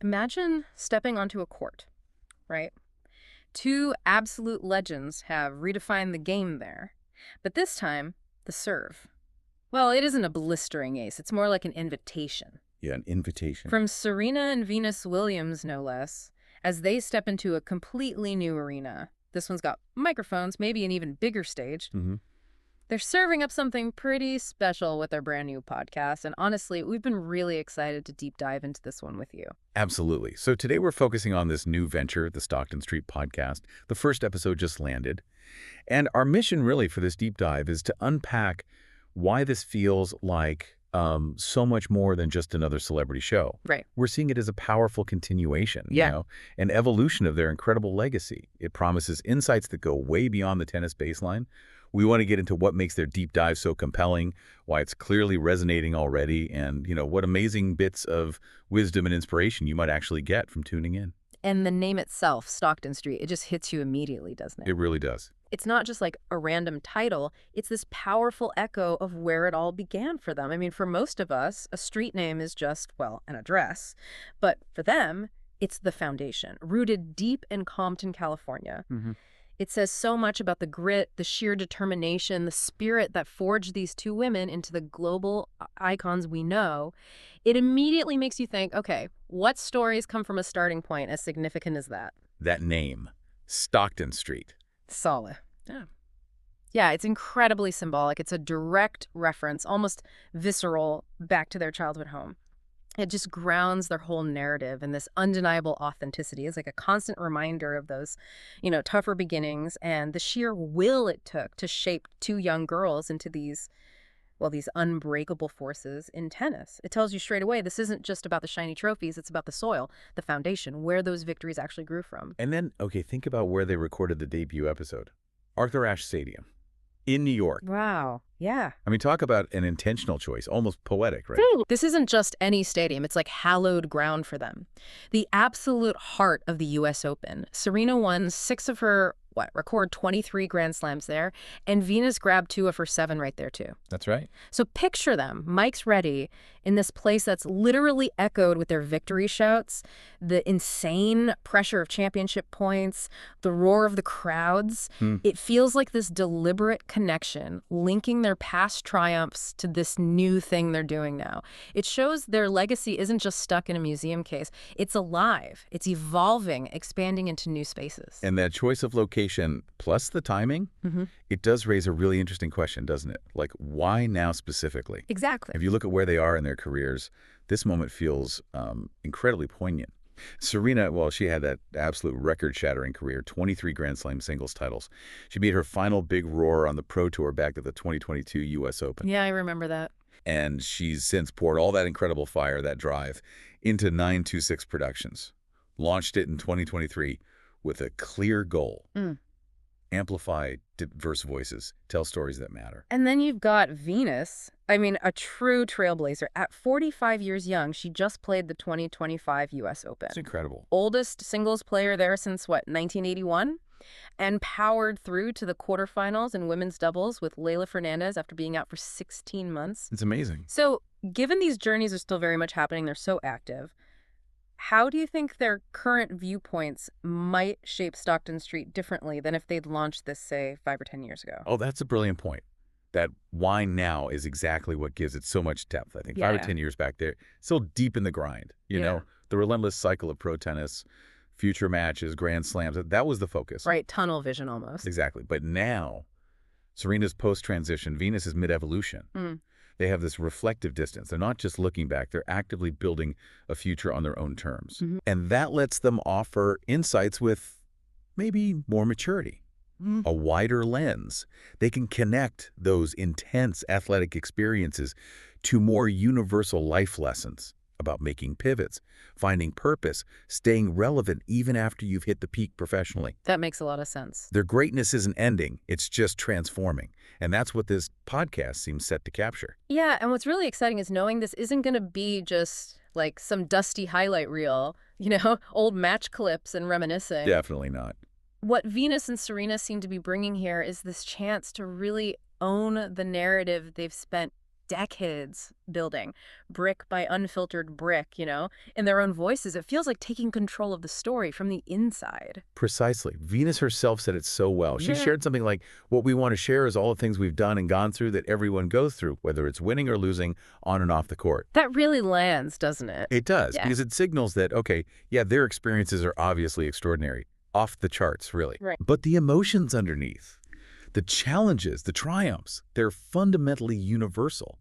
Imagine stepping onto a court, right? Two absolute legends have redefined the game there. But this time, the serve. Well, it isn't a blistering ace. It's more like an invitation. Yeah, an invitation. From Serena and Venus Williams, no less, as they step into a completely new arena. This one's got microphones, maybe an even bigger stage. They're serving up something pretty special with their brand new podcast, and honestly, we've been really excited to deep dive into this one with you. Absolutely. So today we're focusing on this new venture, the Stockton Street Podcast. The first episode just landed. And our mission really for this deep dive is to unpack why this feels like so much more than just another celebrity show. Right. We're seeing it as a powerful continuation, an evolution of their incredible legacy. It promises insights that go way beyond the tennis baseline. We want to get into what makes their deep dive so compelling, why it's clearly resonating already, and, what amazing bits of wisdom and inspiration you might actually get from tuning in. And the name itself, Stockton Street, it just hits you immediately, doesn't it? It really does. It's not just like a random title. It's this powerful echo of where it all began for them. I mean, for most of us, a street name is just, well, an address. But for them, it's the foundation, rooted deep in Compton, California. It says so much about the grit, the sheer determination, the spirit that forged these two women into the global icons we know. It immediately makes you think, okay, what stories come from a starting point as significant as that? That name, Stockton Street. Solid. Yeah, it's incredibly symbolic. It's a direct reference, almost visceral, back to their childhood home. It just grounds their whole narrative in this undeniable authenticity. It's like a constant reminder of those, tougher beginnings and the sheer will it took to shape two young girls into these unbreakable forces in tennis. It tells you straight away, this isn't just about the shiny trophies. It's about the soil, the foundation, where those victories actually grew from. And then, think about where they recorded the debut episode. Arthur Ashe Stadium in New York. Wow. Yeah. I mean, talk about an intentional choice, almost poetic, right? This isn't just any stadium. It's like hallowed ground for them. The absolute heart of the U.S. Open. Serena won 6 of her, record 23 Grand Slams there, and Venus grabbed 2 of her 7 right there too. That's right. So picture them, mics ready, in this place that's literally echoed with their victory shouts, the insane pressure of championship points, the roar of the crowds. It feels like this deliberate connection, linking their past triumphs to this new thing they're doing now. It shows their legacy isn't just stuck in a museum case. It's alive. It's evolving, expanding into new spaces. And that choice of location plus the timing, it does raise a really interesting question, doesn't it? Like, why now specifically? Exactly. If you look at where they are in their careers, this moment feels incredibly poignant. Serena, well, she had that absolute record-shattering career, 23 Grand Slam singles titles. She made her final big roar on the Pro Tour back at the 2022 U.S. Open. Yeah, I remember that. And she's since poured all that incredible fire, that drive, into 926 Productions. Launched it in 2023 with a clear goal. Amplify diverse voices, tell stories that matter. And then you've got Venus. I mean, a true trailblazer. At 45 years young, she just played the 2025 U.S. Open. It's incredible. Oldest singles player there since, 1981? And powered through to the quarterfinals in women's doubles with Leylah Fernandez after being out for 16 months. It's amazing. So, given these journeys are still very much happening, they're so active, how do you think their current viewpoints might shape Stockton Street differently than if they'd launched this, say, 5 or 10 years ago? Oh, that's a brilliant point. That why now is exactly what gives it so much depth. I think 5 or 10 years back there, still deep in the grind, you know, the relentless cycle of pro tennis, future matches, Grand Slams. That was the focus. Right, tunnel vision almost. Exactly. But now, Serena's post-transition, Venus is mid-evolution. They have this reflective distance. They're not just looking back. They're actively building a future on their own terms. And that lets them offer insights with maybe more maturity, a wider lens. They can connect those intense athletic experiences to more universal life lessons about making pivots, finding purpose, staying relevant even after you've hit the peak professionally. That makes a lot of sense. Their greatness isn't ending. It's just transforming. And that's what this podcast seems set to capture. Yeah, and what's really exciting is knowing this isn't going to be just like some dusty highlight reel, old match clips and reminiscing. Definitely not. What Venus and Serena seem to be bringing here is this chance to really own the narrative they've spent decades building, brick by unfiltered brick, in their own voices. It feels like taking control of the story from the inside. Precisely. Venus herself said it so well. She Yeah. shared something like, what we want to share is all the things we've done and gone through that everyone goes through, whether it's winning or losing, on and off the court. That really lands, doesn't it? It does, Yeah. because it signals that, okay, yeah, their experiences are obviously extraordinary. Off the charts, really. Right. But the emotions underneath, the challenges, the triumphs, they're fundamentally universal.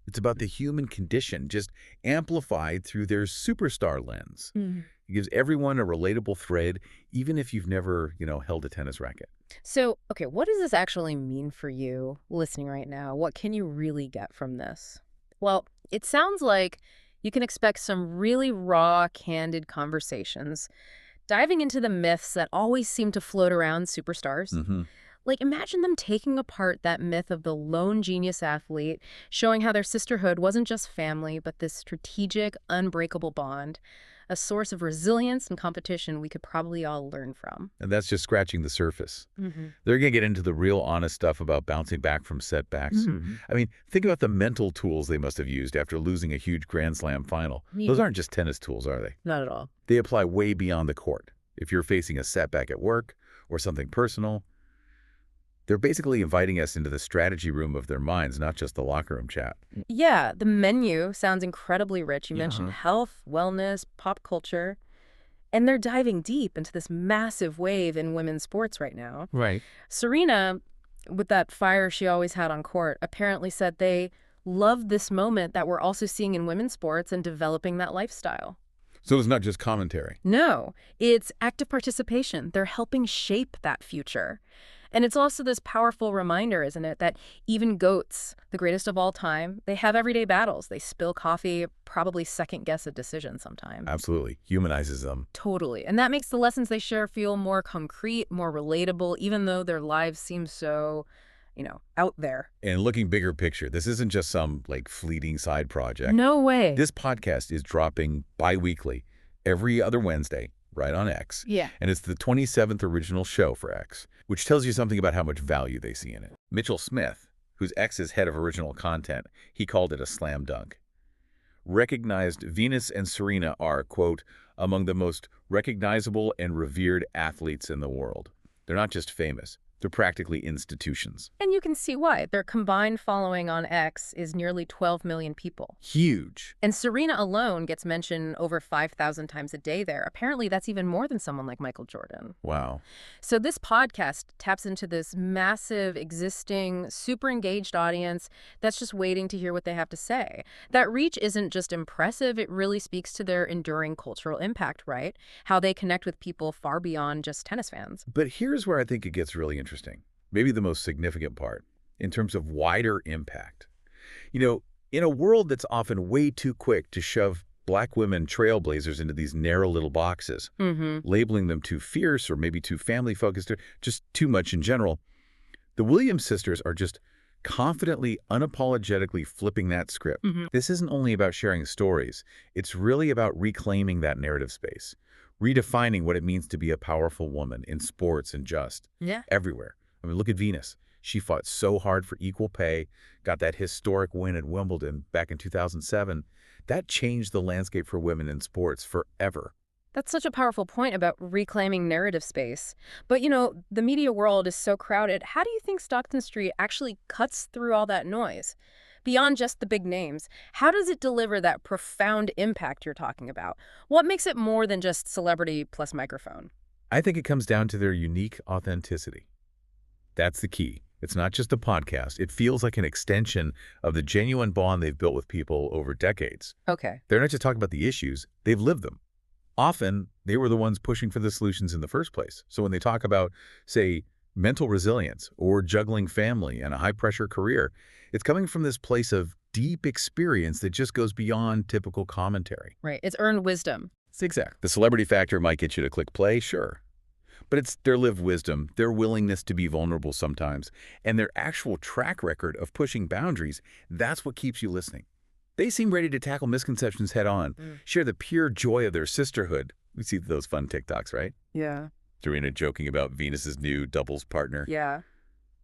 It's about the human condition, just amplified through their superstar lens. It gives everyone a relatable thread, even if you've never, held a tennis racket. So, okay, what does this actually mean for you listening right now? What can you really get from this? Well, it sounds like you can expect some really raw, candid conversations, diving into the myths that always seem to float around superstars. Like, imagine them taking apart that myth of the lone genius athlete, showing how their sisterhood wasn't just family, but this strategic, unbreakable bond, a source of resilience and competition we could probably all learn from. And that's just scratching the surface. They're going to get into the real honest stuff about bouncing back from setbacks. I mean, think about the mental tools they must have used after losing a huge Grand Slam final. Yeah. Those aren't just tennis tools, are they? Not at all. They apply way beyond the court. If you're facing a setback at work or something personal, they're basically inviting us into the strategy room of their minds, not just the locker room chat. Yeah, the menu sounds incredibly rich. You mentioned health, wellness, pop culture, and they're diving deep into this massive wave in women's sports right now. Right. Serena, with that fire she always had on court, apparently said they loved this moment that we're also seeing in women's sports and developing that lifestyle. So it's not just commentary. No, it's active participation. They're helping shape that future. And it's also this powerful reminder, isn't it, that even GOATs, the greatest of all time, they have everyday battles. They spill coffee, probably second-guess a decision sometimes. Absolutely. Humanizes them. Totally. And that makes the lessons they share feel more concrete, more relatable, even though their lives seem so, out there. And looking bigger picture, this isn't just some, fleeting side project. No way. This podcast is dropping bi-weekly, every other Wednesday, right on X. Yeah. And it's the 27th original show for X, which tells you something about how much value they see in it. Mitchell Smith, who's X's head of original content, he called it a slam dunk. Recognized Venus and Serena are, quote, among the most recognizable and revered athletes in the world. They're not just famous. They're practically institutions. And you can see why. Their combined following on X is nearly 12 million people. Huge. And Serena alone gets mentioned over 5,000 times a day there. Apparently, that's even more than someone like Michael Jordan. Wow. So this podcast taps into this massive, existing, super engaged audience that's just waiting to hear what they have to say. That reach isn't just impressive. It really speaks to their enduring cultural impact, right? How they connect with people far beyond just tennis fans. But here's where I think it gets really interesting. Maybe the most significant part in terms of wider impact. In a world that's often way too quick to shove Black women trailblazers into these narrow little boxes, labeling them too fierce or maybe too family-focused, or just too much in general, the Williams sisters are just confidently, unapologetically flipping that script. This isn't only about sharing stories. It's really about reclaiming that narrative space, redefining what it means to be a powerful woman in sports and just everywhere. I mean, look at Venus. She fought so hard for equal pay, got that historic win at Wimbledon back in 2007. That changed the landscape for women in sports forever. That's such a powerful point about reclaiming narrative space. But, the media world is so crowded. How do you think Stockton Street actually cuts through all that noise? Beyond just the big names, how does it deliver that profound impact you're talking about? What makes it more than just celebrity plus microphone? I think it comes down to their unique authenticity. That's the key. It's not just a podcast. It feels like an extension of the genuine bond they've built with people over decades. Okay. They're not just talking about the issues, they've lived them. Often, they were the ones pushing for the solutions in the first place. So when they talk about, say, mental resilience or juggling family and a high-pressure career, it's coming from this place of deep experience that just goes beyond typical commentary. Right. It's earned wisdom. It's exact. The celebrity factor might get you to click play, sure. But it's their lived wisdom, their willingness to be vulnerable sometimes, and their actual track record of pushing boundaries. That's what keeps you listening. They seem ready to tackle misconceptions head on, share the pure joy of their sisterhood. We see those fun TikToks, right? Yeah. Serena joking about Venus's new doubles partner. Yeah.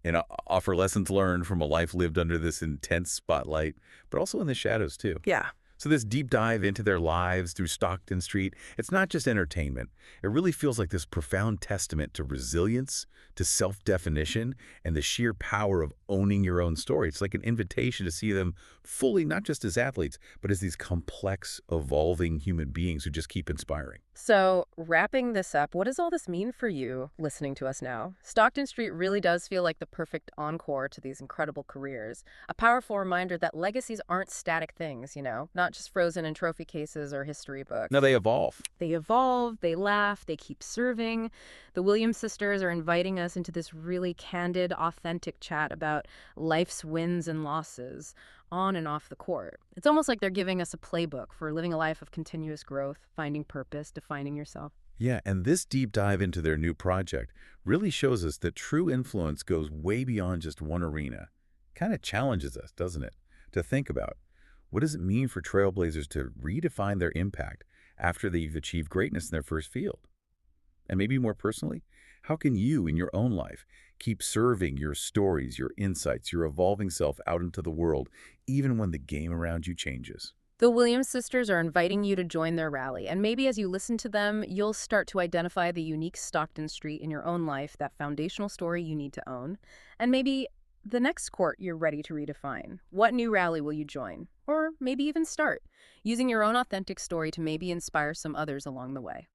and offer lessons learned from a life lived under this intense spotlight, but also in the shadows, too. Yeah. So this deep dive into their lives through Stockton Street, it's not just entertainment. It really feels like this profound testament to resilience, to self-definition, and the sheer power of owning your own story. It's like an invitation to see them fully, not just as athletes, but as these complex, evolving human beings who just keep inspiring. So, wrapping this up, what does all this mean for you listening to us now? Stockton Street really does feel like the perfect encore to these incredible careers. A powerful reminder that legacies aren't static things, not just frozen in trophy cases or history books. Now they evolve. They evolve, they laugh, they keep serving. The Williams sisters are inviting us into this really candid, authentic chat about life's wins and losses on and off the court. It's almost like they're giving us a playbook for living a life of continuous growth, finding purpose, defining yourself. Yeah, and this deep dive into their new project really shows us that true influence goes way beyond just one arena. Kind of challenges us, doesn't it, to think about what does it mean for trailblazers to redefine their impact after they've achieved greatness in their first field? And maybe more personally, how can you in your own life keep serving your stories, your insights, your evolving self out into the world, even when the game around you changes? The Williams sisters are inviting you to join their rally, and maybe as you listen to them, you'll start to identify the unique Stockton Street in your own life, that foundational story you need to own, and maybe the next court you're ready to redefine. What new rally will you join? Or maybe even start, using your own authentic story to maybe inspire some others along the way.